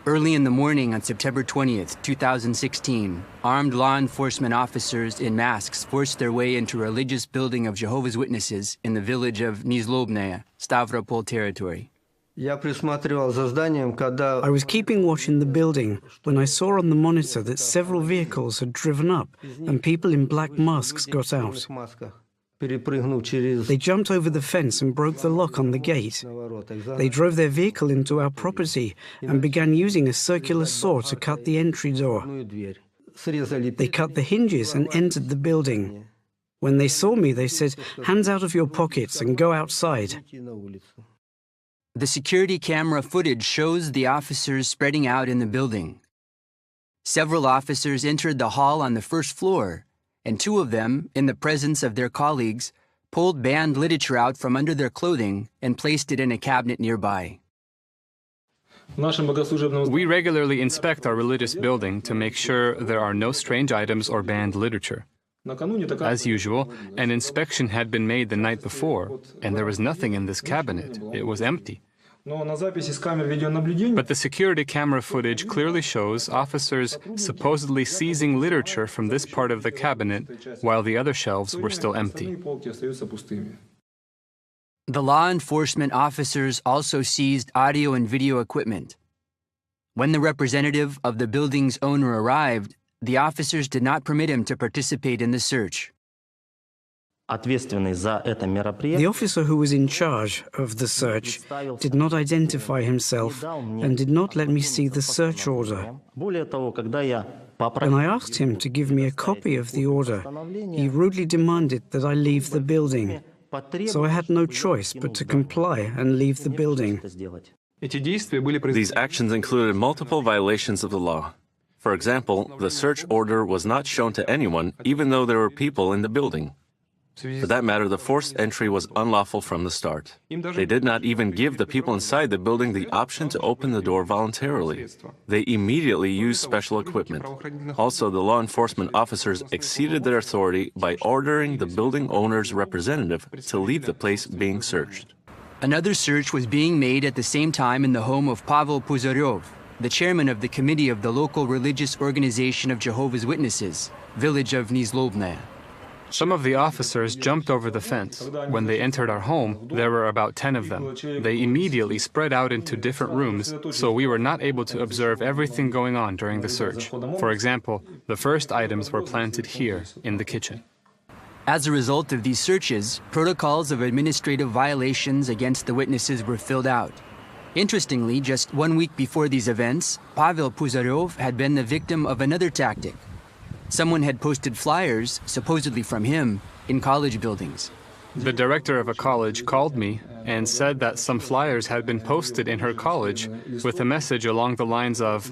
Early in the morning on September 20th, 2016, armed law enforcement officers in masks forced their way into a religious building of Jehovah's Witnesses in the village of Nizlobnaya, Stavropol territory. I was keeping watch in the building when I saw on the monitor that several vehicles had driven up and people in black masks got out. They jumped over the fence and broke the lock on the gate. They drove their vehicle into our property and began using a circular saw to cut the entry door. They cut the hinges and entered the building. When they saw me, they said, "Hands out of your pockets and go outside." The security camera footage shows the officers spreading out in the building. Several officers entered the hall on the first floor, and two of them, in the presence of their colleagues, pulled banned literature out from under their clothing and placed it in a cabinet nearby. We regularly inspect our religious building to make sure there are no strange items or banned literature. As usual, an inspection had been made the night before, and there was nothing in this cabinet. It was empty. But the security camera footage clearly shows officers supposedly seizing literature from this part of the cabinet while the other shelves were still empty. The law enforcement officers also seized audio and video equipment. When the representative of the building's owner arrived, the officers did not permit him to participate in the search. The officer who was in charge of the search did not identify himself and did not let me see the search order. When I asked him to give me a copy of the order, he rudely demanded that I leave the building. So I had no choice but to comply and leave the building. These actions included multiple violations of the law. For example, the search order was not shown to anyone, even though there were people in the building. For that matter, the forced entry was unlawful from the start. They did not even give the people inside the building the option to open the door voluntarily. They immediately used special equipment. Also, the law enforcement officers exceeded their authority by ordering the building owner's representative to leave the place being searched. Another search was being made at the same time in the home of Pavel Puzaryov, the chairman of the committee of the local religious organization of Jehovah's Witnesses, village of Nizlobnaya. Some of the officers jumped over the fence. When they entered our home, there were about 10 of them. They immediately spread out into different rooms, so we were not able to observe everything going on during the search. For example, the first items were planted here, in the kitchen. As a result of these searches, protocols of administrative violations against the witnesses were filled out. Interestingly, just 1 week before these events, Pavel Puzaryov had been the victim of another tactic. Someone had posted flyers, supposedly from him, in college buildings. The director of a college called me and said that some flyers had been posted in her college with a message along the lines of,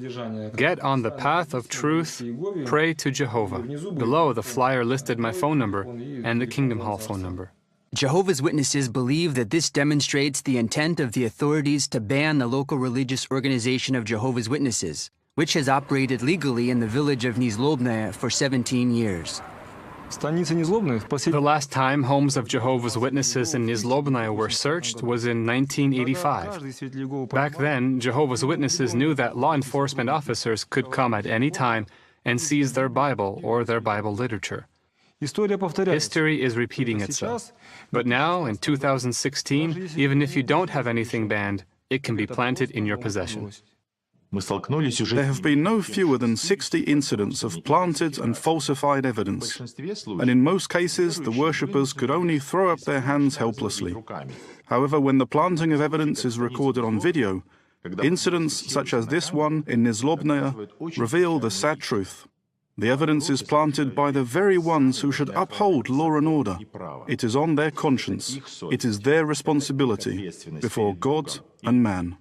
"Get on the path of truth, pray to Jehovah." Below, the flyer listed my phone number and the Kingdom Hall phone number. Jehovah's Witnesses believe that this demonstrates the intent of the authorities to ban the local religious organization of Jehovah's Witnesses, which has operated legally in the village of Nizlobnaya for 17 years. The last time homes of Jehovah's Witnesses in Nizlobnaya were searched was in 1985. Back then, Jehovah's Witnesses knew that law enforcement officers could come at any time and seize their Bible or their Bible literature. History is repeating itself. But now, in 2016, even if you don't have anything banned, it can be planted in your possession. There have been no fewer than 60 incidents of planted and falsified evidence, and in most cases the worshippers could only throw up their hands helplessly. However, when the planting of evidence is recorded on video, incidents such as this one in Nizlobnaya reveal the sad truth. The evidence is planted by the very ones who should uphold law and order. It is on their conscience. It is their responsibility before God and man.